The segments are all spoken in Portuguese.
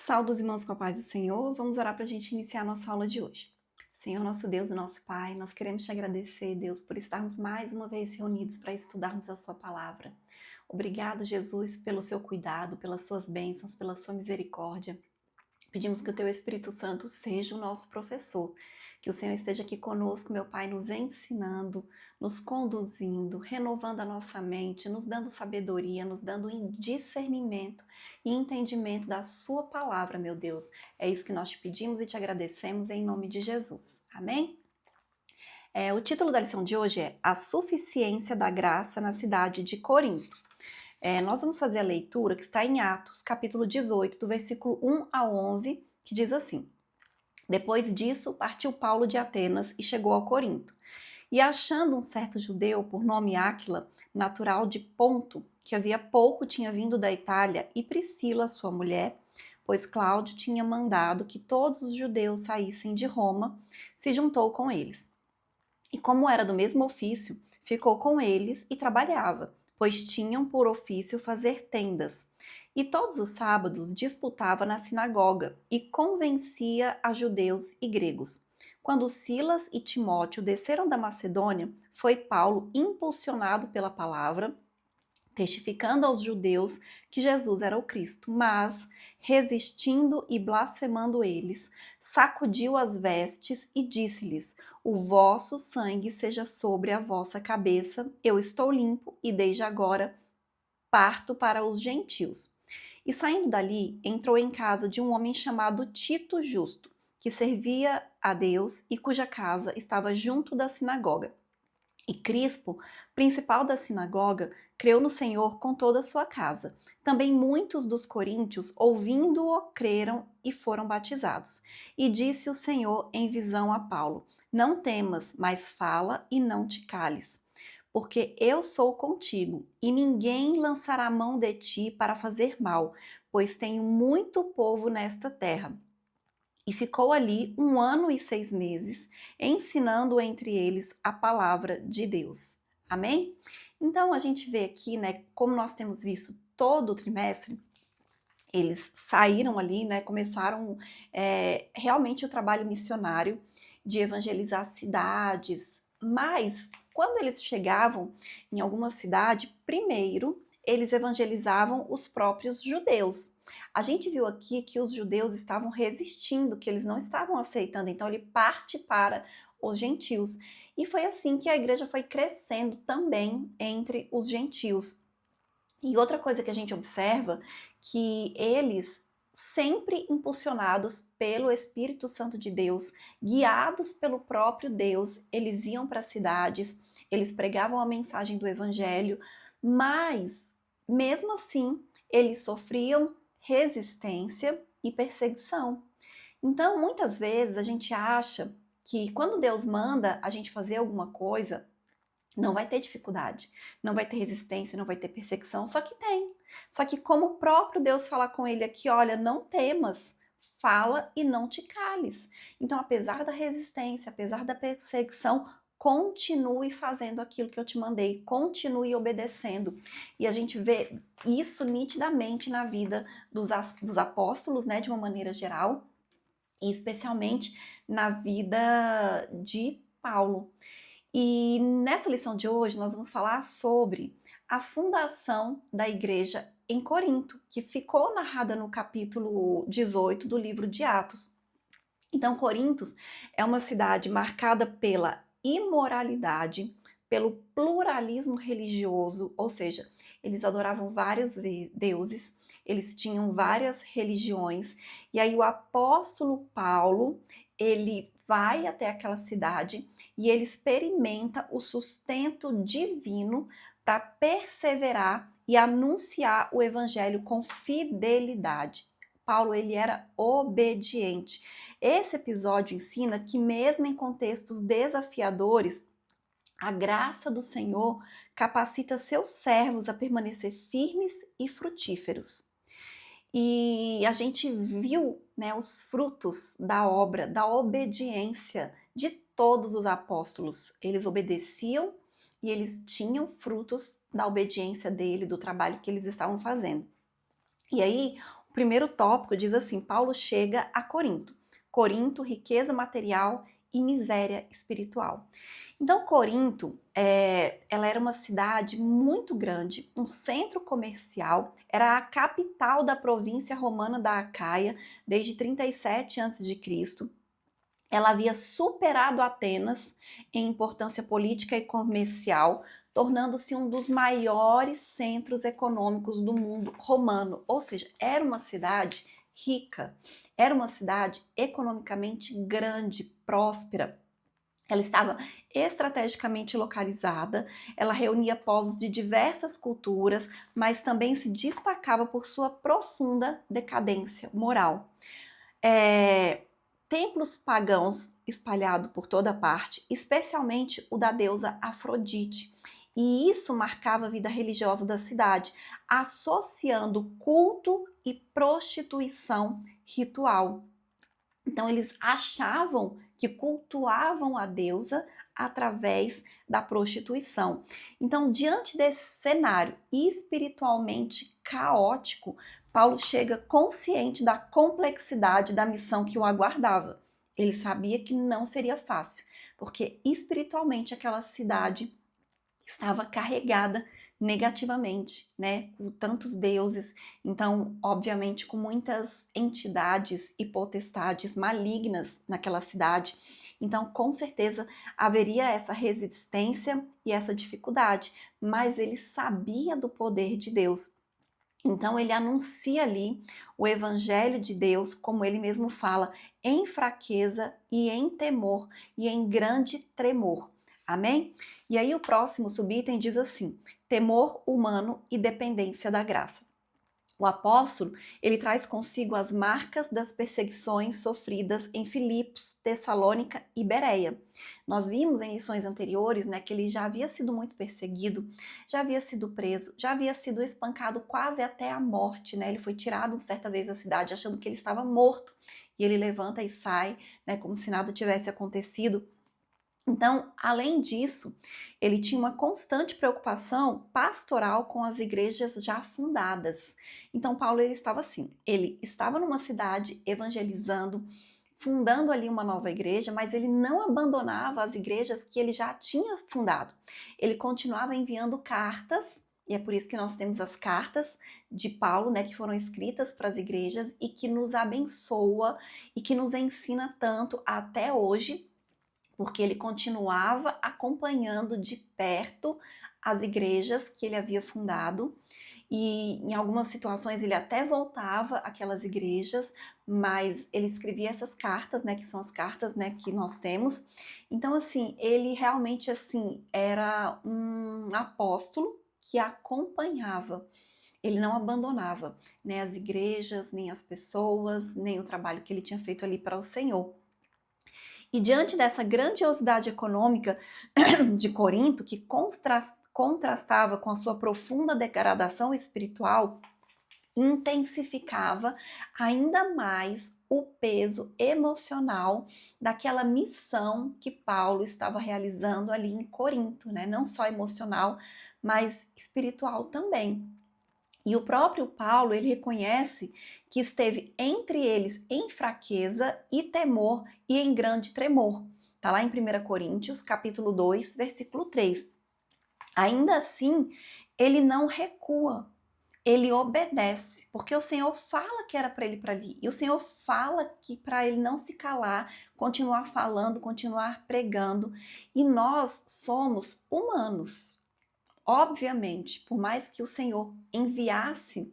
Saudos irmãos com a paz do Senhor, vamos orar para a gente iniciar a nossa aula de hoje. Senhor, nosso Deus e nosso Pai, nós queremos te agradecer, Deus, por estarmos mais uma vez reunidos para estudarmos a sua palavra. Obrigado, Jesus, pelo seu cuidado, pelas suas bênçãos, pela sua misericórdia. Pedimos que o teu Espírito Santo seja o nosso professor, que o Senhor esteja aqui conosco, meu Pai, nos ensinando, nos conduzindo, renovando a nossa mente, nos dando sabedoria, nos dando discernimento e entendimento da sua palavra, meu Deus. É isso que nós te pedimos e te agradecemos em nome de Jesus. Amém? O título da lição de hoje é A Suficiência da Graça na Cidade de Corinto. Nós vamos fazer a leitura que está em Atos, capítulo 18, do versículo 1 a 11, que diz assim: Depois disso, partiu Paulo de Atenas e chegou ao Corinto. E achando um certo judeu por nome Áquila, natural de Ponto, que havia pouco tinha vindo da Itália, e Priscila, sua mulher, pois Cláudio tinha mandado que todos os judeus saíssem de Roma, se juntou com eles. E como era do mesmo ofício, ficou com eles e trabalhava, pois tinham por ofício fazer tendas. E todos os sábados disputava na sinagoga e convencia a judeus e gregos. Quando Silas e Timóteo desceram da Macedônia, foi Paulo impulsionado pela palavra, testificando aos judeus que Jesus era o Cristo, mas, resistindo e blasfemando eles, sacudiu as vestes e disse-lhes: O vosso sangue seja sobre a vossa cabeça, eu estou limpo e desde agora parto para os gentios. E saindo dali, entrou em casa de um homem chamado Tito Justo, que servia a Deus e cuja casa estava junto da sinagoga. E Crispo, principal da sinagoga, creu no Senhor com toda a sua casa. Também muitos dos coríntios, ouvindo-o, creram e foram batizados. E disse o Senhor em visão a Paulo: Não temas, mas fala e não te cales, porque eu sou contigo, e ninguém lançará mão de ti para fazer mal, pois tenho muito povo nesta terra. E ficou ali 1 ano e 6 meses, ensinando entre eles a palavra de Deus. Amém? Então a gente vê aqui, né, como nós temos visto todo o trimestre, eles saíram ali, né, começaram realmente o trabalho missionário de evangelizar cidades, mas quando eles chegavam em alguma cidade, primeiro eles evangelizavam os próprios judeus. A gente viu aqui que os judeus estavam resistindo, que eles não estavam aceitando, então ele parte para os gentios. E foi assim que a igreja foi crescendo também entre os gentios. E outra coisa que a gente observa, que eles, sempre impulsionados pelo Espírito Santo de Deus, guiados pelo próprio Deus, eles iam para as cidades, eles pregavam a mensagem do Evangelho, mas, mesmo assim, eles sofriam resistência e perseguição. Então, muitas vezes a gente acha que quando Deus manda a gente fazer alguma coisa, não vai ter dificuldade, não vai ter resistência, não vai ter perseguição, só que tem. Só que como o próprio Deus fala com ele aqui, olha, não temas, fala e não te cales. Então, apesar da resistência, apesar da perseguição, continue fazendo aquilo que eu te mandei, continue obedecendo. E a gente vê isso nitidamente na vida dos apóstolos, né, de uma maneira geral, e especialmente na vida de Paulo. E nessa lição de hoje nós vamos falar sobre a fundação da igreja em Corinto, que ficou narrada no capítulo 18 do livro de Atos. Então, Corintos é uma cidade marcada pela imoralidade, pelo pluralismo religioso, ou seja, eles adoravam vários deuses, eles tinham várias religiões, e aí o apóstolo Paulo, ele vai até aquela cidade e ele experimenta o sustento divino para perseverar e anunciar o evangelho com fidelidade. Paulo, ele era obediente. Esse episódio ensina que mesmo em contextos desafiadores, a graça do Senhor capacita seus servos a permanecer firmes e frutíferos. E a gente viu, né, os frutos da obra, da obediência de todos os apóstolos. Eles obedeciam e eles tinham frutos da obediência dele, do trabalho que eles estavam fazendo. E aí, o primeiro tópico diz assim: Paulo chega a Corinto. Corinto, riqueza material e miséria espiritual. Então, Corinto, ela era uma cidade muito grande, um centro comercial, era a capital da província romana da Acaia desde 37 a.C. Ela havia superado Atenas em importância política e comercial, tornando-se um dos maiores centros econômicos do mundo romano. Ou seja, era uma cidade rica, era uma cidade economicamente grande, próspera. Ela estava estrategicamente localizada, ela reunia povos de diversas culturas, mas também se destacava por sua profunda decadência moral. Templos pagãos espalhados por toda parte, especialmente o da deusa Afrodite. E isso marcava a vida religiosa da cidade, associando culto e prostituição ritual. Então, eles achavam que cultuavam a deusa através da prostituição. Então, diante desse cenário espiritualmente caótico, Paulo chega consciente da complexidade da missão que o aguardava. Ele sabia que não seria fácil, porque espiritualmente aquela cidade estava carregada negativamente, né, com tantos deuses, então, obviamente, com muitas entidades e potestades malignas naquela cidade. Então, com certeza, haveria essa resistência e essa dificuldade, mas ele sabia do poder de Deus. Então, ele anuncia ali o evangelho de Deus, como ele mesmo fala, em fraqueza e em temor e em grande tremor. Amém? E aí o próximo subitem diz assim: temor humano e dependência da graça. O apóstolo, ele traz consigo as marcas das perseguições sofridas em Filipos, Tessalônica e Bereia. Nós vimos em lições anteriores, né, que ele já havia sido muito perseguido, já havia sido preso, já havia sido espancado quase até a morte, né? Ele foi tirado certa vez da cidade achando que ele estava morto, e ele levanta e sai, né, como se nada tivesse acontecido. Então, além disso, ele tinha uma constante preocupação pastoral com as igrejas já fundadas. Então, Paulo ele estava assim, ele estava numa cidade evangelizando, fundando ali uma nova igreja, mas ele não abandonava as igrejas que ele já tinha fundado. Ele continuava enviando cartas, e é por isso que nós temos as cartas de Paulo, né, que foram escritas para as igrejas e que nos abençoa e que nos ensina tanto até hoje, porque ele continuava acompanhando de perto as igrejas que ele havia fundado, e em algumas situações ele até voltava àquelas igrejas, mas ele escrevia essas cartas, né, que são as cartas, né, que nós temos. Então, assim, ele realmente, assim, era um apóstolo que acompanhava, ele não abandonava, né, as igrejas, nem as pessoas, nem o trabalho que ele tinha feito ali para o Senhor. E diante dessa grandiosidade econômica de Corinto, que contrastava com a sua profunda degradação espiritual, intensificava ainda mais o peso emocional daquela missão que Paulo estava realizando ali em Corinto, né? Não só emocional, mas espiritual também. E o próprio Paulo, ele reconhece que esteve entre eles em fraqueza e temor e em grande tremor. Está lá em 1 Coríntios, capítulo 2, versículo 3. Ainda assim, ele não recua, ele obedece, porque o Senhor fala que era para ele ir para ali. E o Senhor fala que para ele não se calar, continuar falando, continuar pregando. E nós somos humanos. Obviamente, por mais que o Senhor enviasse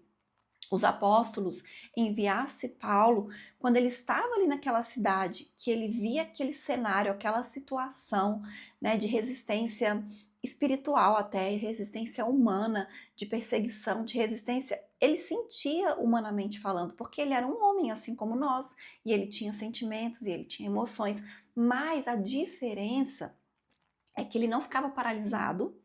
os apóstolos, enviasse Paulo, quando ele estava ali naquela cidade, que ele via aquele cenário, aquela situação, né, de resistência espiritual até, resistência humana, de perseguição, de resistência, ele sentia humanamente falando, porque ele era um homem assim como nós, e ele tinha sentimentos, e ele tinha emoções, mas a diferença é que ele não ficava paralisado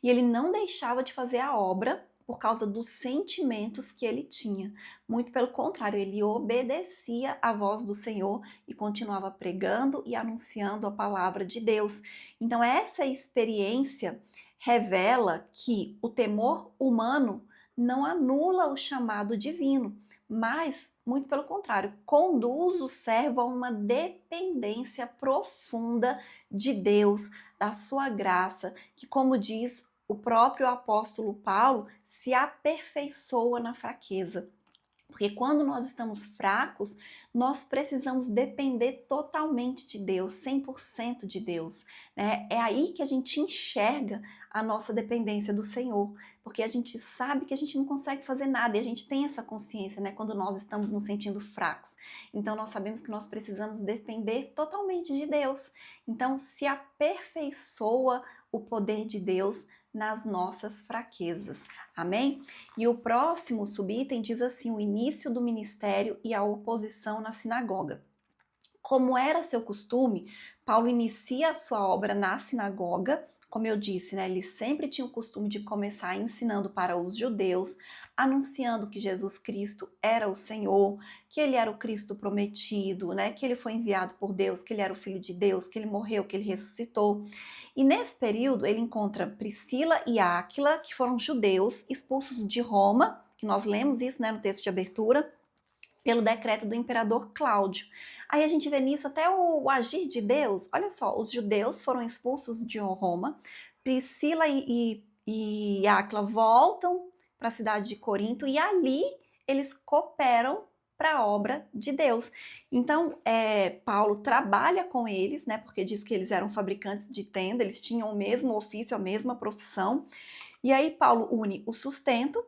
e ele não deixava de fazer a obra por causa dos sentimentos que ele tinha. Muito pelo contrário, ele obedecia à voz do Senhor e continuava pregando e anunciando a palavra de Deus. Então, essa experiência revela que o temor humano não anula o chamado divino, mas, muito pelo contrário, conduz o servo a uma dependência profunda de Deus, da sua graça, que, como diz o próprio apóstolo Paulo, se aperfeiçoa na fraqueza. Porque quando nós estamos fracos, nós precisamos depender totalmente de Deus, 100% de Deus, né? É aí que a gente enxerga a nossa dependência do Senhor, porque a gente sabe que a gente não consegue fazer nada e a gente tem essa consciência, né, quando nós estamos nos sentindo fracos. Então nós sabemos que nós precisamos depender totalmente de Deus. Então se aperfeiçoa o poder de Deus nas nossas fraquezas. Amém? E o próximo subitem diz assim: o início do ministério e a oposição na sinagoga. Como era seu costume, Paulo inicia a sua obra na sinagoga. Como eu disse, né, ele sempre tinha o costume de começar ensinando para os judeus, anunciando que Jesus Cristo era o Senhor, que ele era o Cristo prometido, né, que ele foi enviado por Deus, que ele era o Filho de Deus, que ele morreu, que ele ressuscitou. E nesse período ele encontra Priscila e Áquila, que foram judeus expulsos de Roma, que nós lemos isso, né, no texto de abertura, pelo decreto do imperador Cláudio. Aí a gente vê nisso até o agir de Deus. Olha só, os judeus foram expulsos de Roma, Priscila e Áquila voltam para a cidade de Corinto e ali eles cooperam para a obra de Deus. Então, Paulo trabalha com eles, né, porque diz que eles eram fabricantes de tenda, eles tinham o mesmo ofício, a mesma profissão. E aí Paulo une o sustento,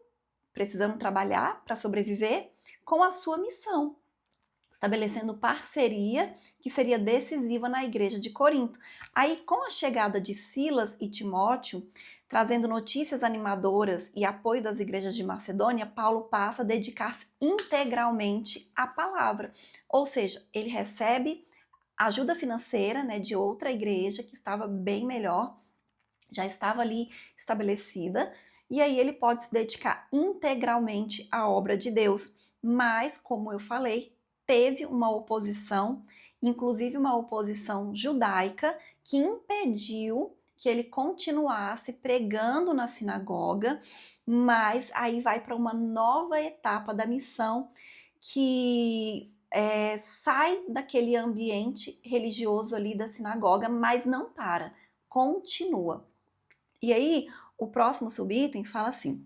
precisando trabalhar para sobreviver, com a sua missão, estabelecendo parceria que seria decisiva na igreja de Corinto. Aí, com a chegada de Silas e Timóteo, trazendo notícias animadoras e apoio das igrejas de Macedônia, Paulo passa a dedicar-se integralmente à palavra. Ou seja, ele recebe ajuda financeira, né, de outra igreja que estava bem melhor, já estava ali estabelecida, e aí ele pode se dedicar integralmente à obra de Deus. Mas, como eu falei, teve uma oposição, inclusive uma oposição judaica, que impediu que ele continuasse pregando na sinagoga, mas aí vai para uma nova etapa da missão que sai daquele ambiente religioso ali da sinagoga, mas não para, continua. E aí, o próximo subitem fala assim: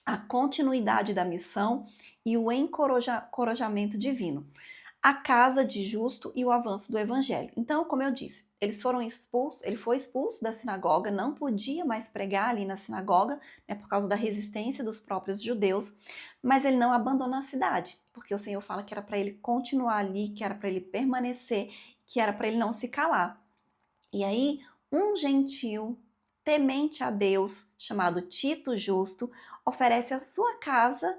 a continuidade da missão e o encorajamento divino, a casa de justo e o avanço do evangelho. Então, como eu disse, eles foram expulsos, ele foi expulso da sinagoga, não podia mais pregar ali na sinagoga, né, por causa da resistência dos próprios judeus, mas ele não abandonou a cidade, porque o Senhor fala que era para ele continuar ali, que era para ele permanecer, que era para ele não se calar. E aí, um gentil temente a Deus, chamado Tito Justo, oferece a sua casa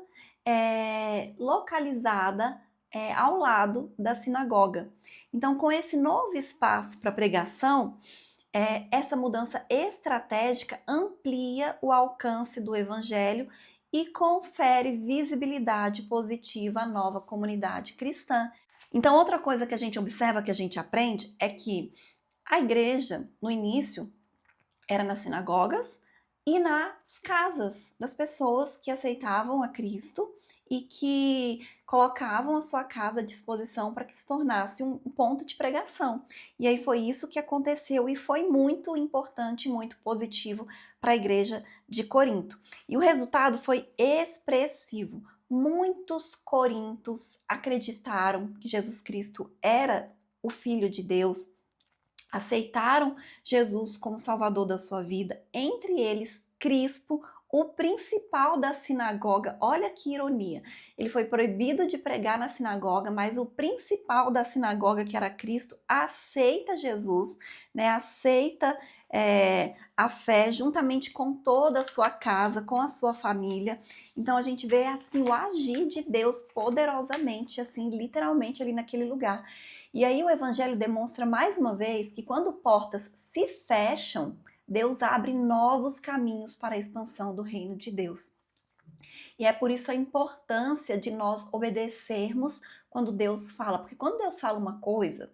localizada ao lado da sinagoga. Então, com esse novo espaço para pregação, essa mudança estratégica amplia o alcance do evangelho e confere visibilidade positiva à nova comunidade cristã. Então, outra coisa que a gente observa, que a gente aprende, é que a igreja, no início, era nas sinagogas e nas casas das pessoas que aceitavam a Cristo e que colocavam a sua casa à disposição para que se tornasse um ponto de pregação. E aí foi isso que aconteceu e foi muito importante, muito positivo para a igreja de Corinto. E o resultado foi expressivo. Muitos corintos acreditaram que Jesus Cristo era o Filho de Deus, aceitaram Jesus como Salvador da sua vida, entre eles Crispo, o principal da sinagoga. Olha que ironia, ele foi proibido de pregar na sinagoga, mas o principal da sinagoga, que era Cristo, aceita Jesus, né? Aceita a fé juntamente com toda a sua casa, com a sua família. Então a gente vê assim o agir de Deus poderosamente, assim, literalmente ali naquele lugar. E aí o evangelho demonstra mais uma vez que quando portas se fecham, Deus abre novos caminhos para a expansão do reino de Deus. E é por isso a importância de nós obedecermos quando Deus fala, porque quando Deus fala uma coisa,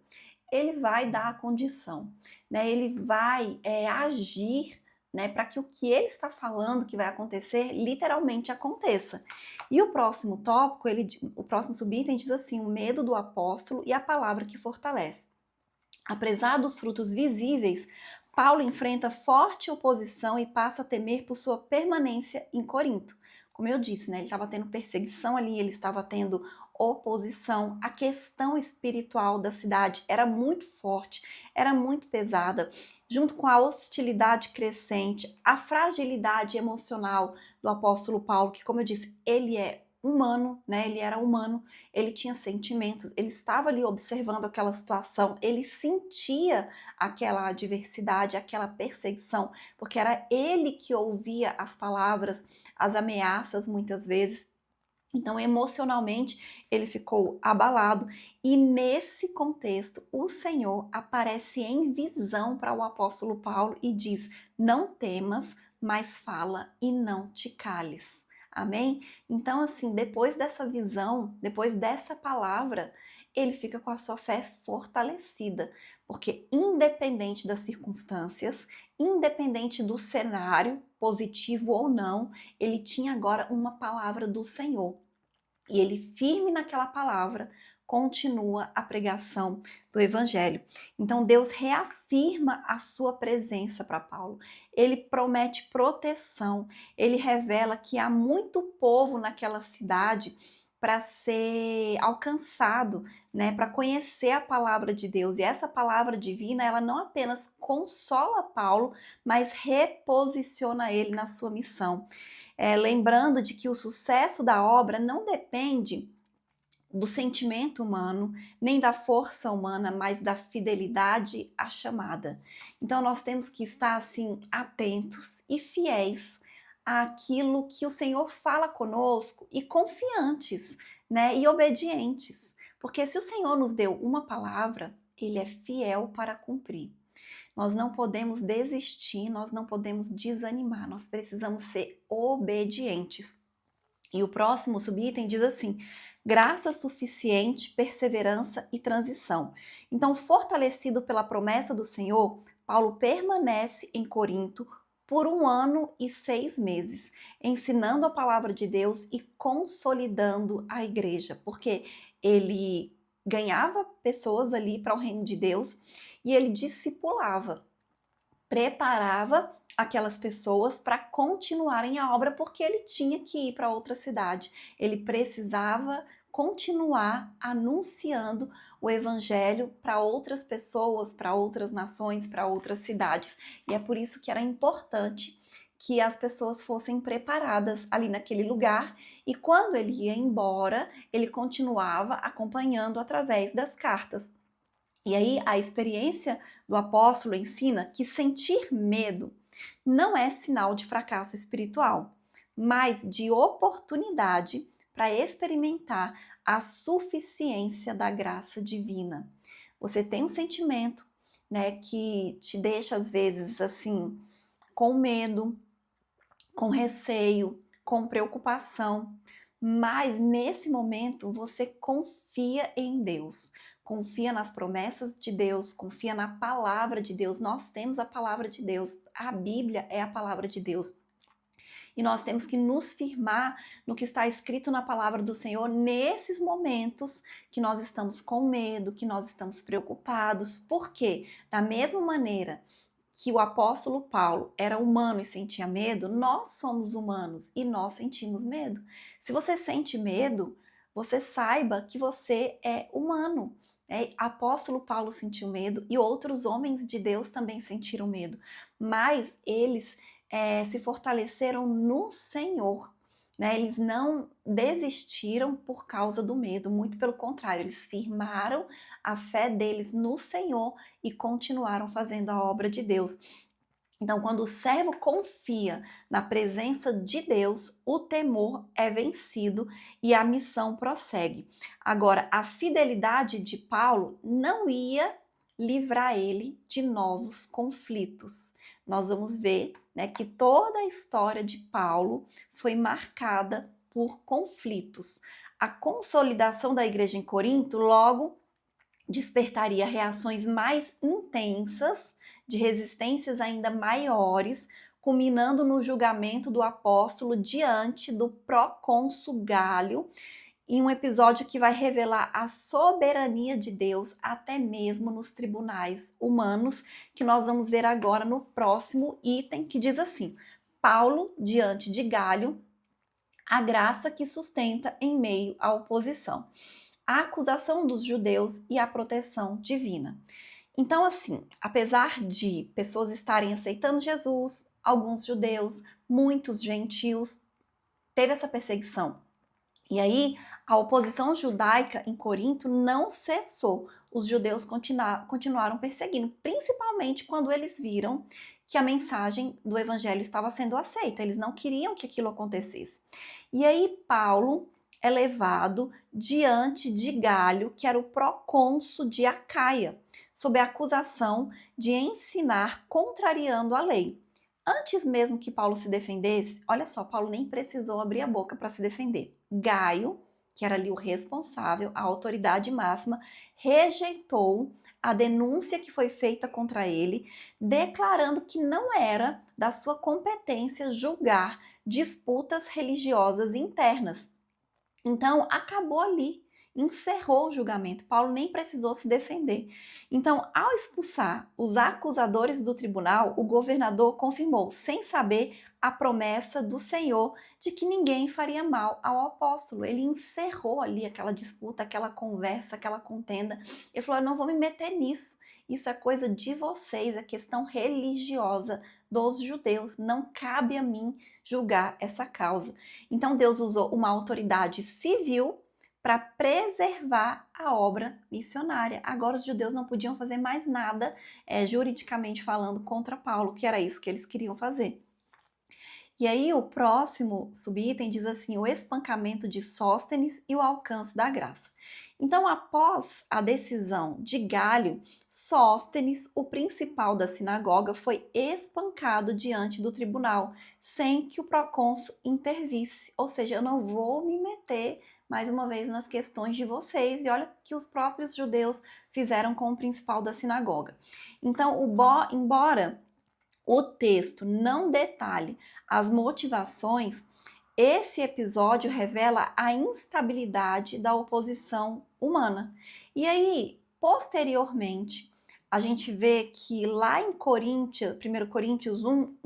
ele vai dar a condição, né? Ele vai agir né, para que o que ele está falando que vai acontecer literalmente aconteça. E o próximo tópico, o próximo subitem diz assim: o medo do apóstolo e a palavra que fortalece. Apesar dos frutos visíveis, Paulo enfrenta forte oposição e passa a temer por sua permanência em Corinto. Como eu disse, né, ele estava tendo perseguição ali, ele estava tendo oposição. A questão espiritual da cidade era muito forte, era muito pesada, junto com a hostilidade crescente, a fragilidade emocional do apóstolo Paulo, que, como eu disse, ele é humano, né? Ele era humano, ele tinha sentimentos, ele estava ali observando aquela situação, ele sentia aquela adversidade, aquela perseguição, porque era ele que ouvia as palavras, as ameaças muitas vezes. Então, emocionalmente, ele ficou abalado, e nesse contexto, o Senhor aparece em visão para o apóstolo Paulo e diz: não temas, mas fala e não te cales. Amém? Então, assim, depois dessa visão, depois dessa palavra, ele fica com a sua fé fortalecida, porque independente das circunstâncias, independente do cenário, positivo ou não, ele tinha agora uma palavra do Senhor. E ele, firme naquela palavra, continua a pregação do evangelho. Então Deus reafirma a sua presença para Paulo. Ele promete proteção. Ele revela que há muito povo naquela cidade para ser alcançado, né, para conhecer a palavra de Deus. E essa palavra divina, ela não apenas consola Paulo, mas reposiciona ele na sua missão. Lembrando de que o sucesso da obra não depende do sentimento humano, nem da força humana, mas da fidelidade à chamada. Então nós temos que estar assim atentos e fiéis àquilo que o Senhor fala conosco e confiantes, né, e obedientes. Porque se o Senhor nos deu uma palavra, ele é fiel para cumprir. Nós não podemos desistir, nós não podemos desanimar, nós precisamos ser obedientes. E o próximo subitem diz assim: graça suficiente, perseverança e transição. Então, fortalecido pela promessa do Senhor, Paulo permanece em Corinto por 1 ano e 6 meses, ensinando a palavra de Deus e consolidando a igreja, porque ele ganhava pessoas ali para o reino de Deus e ele discipulava, preparava aquelas pessoas para continuarem a obra, porque ele tinha que ir para outra cidade. Ele precisava continuar anunciando o evangelho para outras pessoas, para outras nações, para outras cidades. E é por isso que era importante que as pessoas fossem preparadas ali naquele lugar, e quando ele ia embora, ele continuava acompanhando através das cartas. E aí a experiência do apóstolo ensina que sentir medo não é sinal de fracasso espiritual, mas de oportunidade para experimentar a suficiência da graça divina. Você tem um sentimento, né, que te deixa às vezes assim com medo, com receio, com preocupação, mas nesse momento você confia em Deus, confia nas promessas de Deus, confia na palavra de Deus. Nós temos a palavra de Deus, a Bíblia é a palavra de Deus. E nós temos que nos firmar no que está escrito na palavra do Senhor nesses momentos que nós estamos com medo, que nós estamos preocupados. Porque, da mesma maneira que o apóstolo Paulo era humano e sentia medo, nós somos humanos e nós sentimos medo. Se você sente medo, você saiba que você é humano. Apóstolo Paulo sentiu medo e outros homens de Deus também sentiram medo, mas eles se fortaleceram no Senhor. Né? Eles não desistiram por causa do medo, muito pelo contrário, eles firmaram a fé deles no Senhor e continuaram fazendo a obra de Deus. Então, quando o servo confia na presença de Deus, o temor é vencido e a missão prossegue. Agora, a fidelidade de Paulo não ia livrar ele de novos conflitos. Nós vamos ver, né, que toda a história de Paulo foi marcada por conflitos. A consolidação da igreja em Corinto logo despertaria reações mais intensas, de resistências ainda maiores culminando no julgamento do apóstolo diante do procônsul Gálio, em um episódio que vai revelar a soberania de Deus até mesmo nos tribunais humanos, que nós vamos ver agora no próximo item, que diz assim: Paulo diante de Gálio, a graça que sustenta em meio à oposição, a acusação dos judeus e a proteção divina. Então, assim, apesar de pessoas estarem aceitando Jesus, alguns judeus, muitos gentios, teve essa perseguição. E aí, a oposição judaica em Corinto não cessou. Os judeus continuaram perseguindo, principalmente quando eles viram que a mensagem do evangelho estava sendo aceita. Eles não queriam que aquilo acontecesse. E aí, Paulo é levado diante de Gálio, que era o procônsul de Acaia, sob a acusação de ensinar contrariando a lei. Antes mesmo que Paulo se defendesse, olha só, Paulo nem precisou abrir a boca para se defender. Gaio, que era ali o responsável, a autoridade máxima, rejeitou a denúncia que foi feita contra ele, declarando que não era da sua competência julgar disputas religiosas internas. Então, acabou ali, encerrou o julgamento. Paulo nem precisou se defender. Então, ao expulsar os acusadores do tribunal, o governador confirmou, sem saber, a promessa do Senhor de que ninguém faria mal ao apóstolo. Ele encerrou ali aquela disputa, aquela conversa, aquela contenda. Ele falou: eu não vou me meter nisso. Isso é coisa de vocês, é questão religiosa dos judeus. Não cabe a mim julgar essa causa. Então Deus usou uma autoridade civil para preservar a obra missionária. Agora os judeus não podiam fazer mais nada, juridicamente falando, contra Paulo, que era isso que eles queriam fazer. E aí o próximo subitem diz assim: o espancamento de Sóstenes e o alcance da graça. Então, após a decisão de Gálio, Sóstenes, o principal da sinagoga, foi espancado diante do tribunal, sem que o procônsul intervisse. Ou seja, eu não vou me meter mais uma vez nas questões de vocês. E olha o que os próprios judeus fizeram com o principal da sinagoga. Então, embora o texto não detalhe as motivações, esse episódio revela a instabilidade da oposição humana. E aí, posteriormente, a gente vê que lá em 1 Coríntios 1,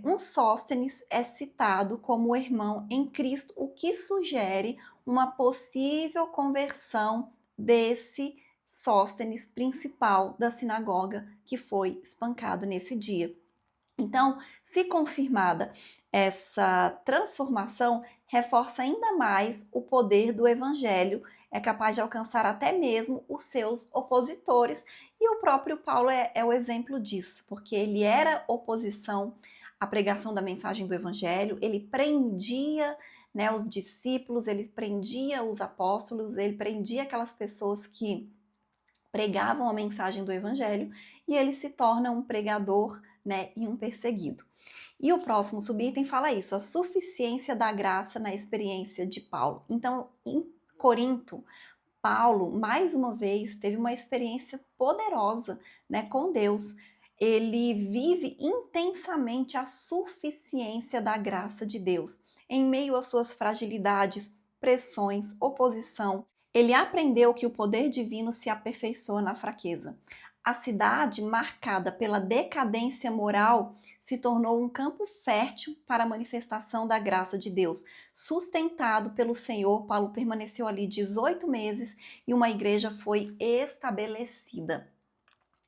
um Sóstenes é citado como irmão em Cristo, o que sugere uma possível conversão desse Sóstenes principal da sinagoga que foi espancado nesse dia. Então, se confirmada essa transformação, reforça ainda mais o poder do evangelho, é capaz de alcançar até mesmo os seus opositores, e o próprio Paulo é o exemplo disso, porque ele era oposição à pregação da mensagem do evangelho, ele prendia, né, os discípulos, ele prendia os apóstolos, ele prendia aquelas pessoas que pregavam a mensagem do evangelho, e ele se torna um pregador, né, e um perseguido. E o próximo subitem fala isso, a suficiência da graça na experiência de Paulo. Então, em Corinto, Paulo, mais uma vez, teve uma experiência poderosa, né, com Deus. Ele vive intensamente a suficiência da graça de Deus, em meio às suas fragilidades, pressões, oposição. Ele aprendeu que o poder divino se aperfeiçoa na fraqueza. A cidade, marcada pela decadência moral, se tornou um campo fértil para a manifestação da graça de Deus. Sustentado pelo Senhor, Paulo permaneceu ali 18 meses e uma igreja foi estabelecida.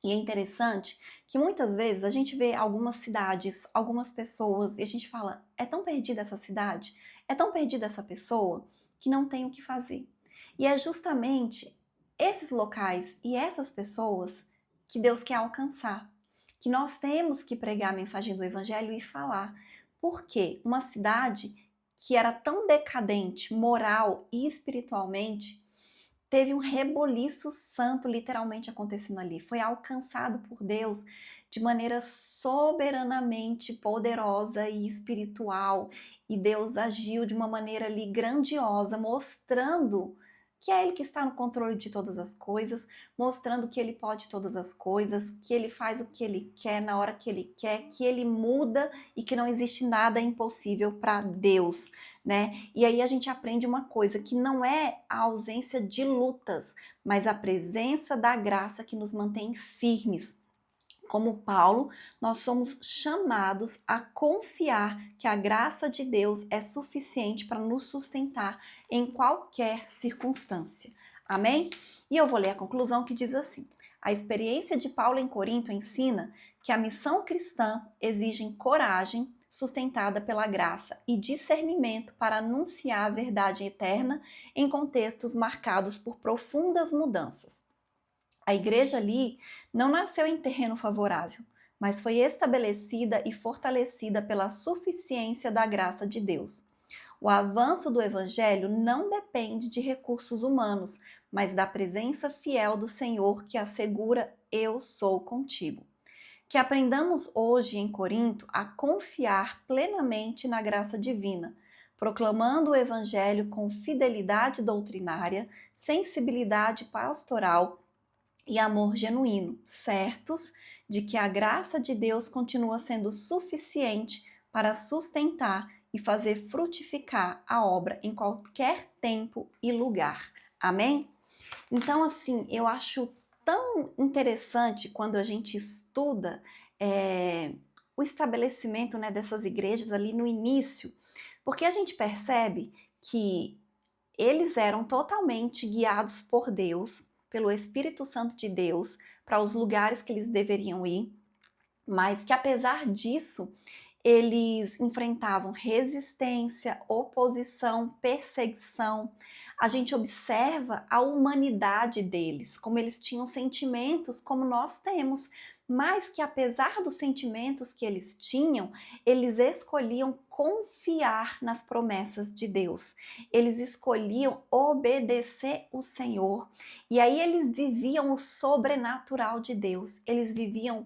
E é interessante que muitas vezes a gente vê algumas cidades, algumas pessoas, e a gente fala: é tão perdida essa cidade, é tão perdida essa pessoa, que não tem o que fazer. E é justamente esses locais e essas pessoas que Deus quer alcançar, que nós temos que pregar a mensagem do evangelho e falar. Porque uma cidade que era tão decadente, moral e espiritualmente, teve um reboliço santo literalmente acontecendo ali. Foi alcançado por Deus de maneira soberanamente poderosa e espiritual. E Deus agiu de uma maneira ali grandiosa, mostrando, que é Ele que está no controle de todas as coisas, mostrando que Ele pode todas as coisas, que Ele faz o que Ele quer na hora que Ele quer, que Ele muda e que não existe nada impossível para Deus, né? E aí a gente aprende uma coisa, que não é a ausência de lutas, mas a presença da graça que nos mantém firmes. Como Paulo, nós somos chamados a confiar que a graça de Deus é suficiente para nos sustentar em qualquer circunstância. Amém? E eu vou ler a conclusão que diz assim: a experiência de Paulo em Corinto ensina que a missão cristã exige coragem, sustentada pela graça, e discernimento para anunciar a verdade eterna em contextos marcados por profundas mudanças. A igreja ali não nasceu em terreno favorável, mas foi estabelecida e fortalecida pela suficiência da graça de Deus. O avanço do evangelho não depende de recursos humanos, mas da presença fiel do Senhor que assegura: eu sou contigo. Que aprendamos hoje em Corinto a confiar plenamente na graça divina, proclamando o evangelho com fidelidade doutrinária, sensibilidade pastoral e amor genuíno, certos de que a graça de Deus continua sendo suficiente para sustentar e fazer frutificar a obra em qualquer tempo e lugar. Amém? Então, assim, eu acho tão interessante quando a gente estuda o estabelecimento, né, dessas igrejas ali no início, porque a gente percebe que eles eram totalmente guiados por Deus, pelo Espírito Santo de Deus, para os lugares que eles deveriam ir, mas que apesar disso, eles enfrentavam resistência, oposição, perseguição. A gente observa a humanidade deles, como eles tinham sentimentos como nós temos, mas que apesar dos sentimentos que eles tinham, eles escolhiam confiar nas promessas de Deus. Eles escolhiam obedecer o Senhor. E aí eles viviam o sobrenatural de Deus. Eles viviam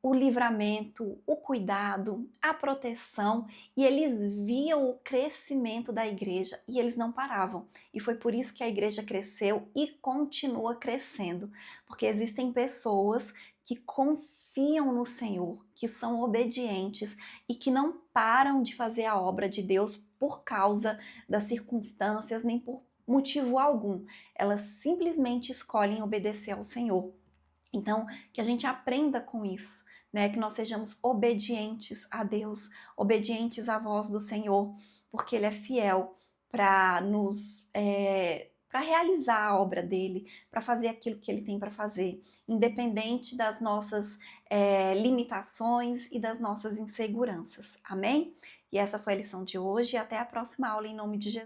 o livramento, o cuidado, a proteção, e eles viam o crescimento da igreja e eles não paravam. E foi por isso que a igreja cresceu e continua crescendo, porque existem pessoas que confiam no Senhor, que são obedientes e que não param de fazer a obra de Deus por causa das circunstâncias, nem por motivo algum. Elas simplesmente escolhem obedecer ao Senhor. Então, que a gente aprenda com isso, né? Que nós sejamos obedientes a Deus, obedientes à voz do Senhor, porque Ele é fiel para para realizar a obra dele, para fazer aquilo que ele tem para fazer, independente das nossas limitações e das nossas inseguranças. Amém? E essa foi a lição de hoje e até a próxima aula em nome de Jesus.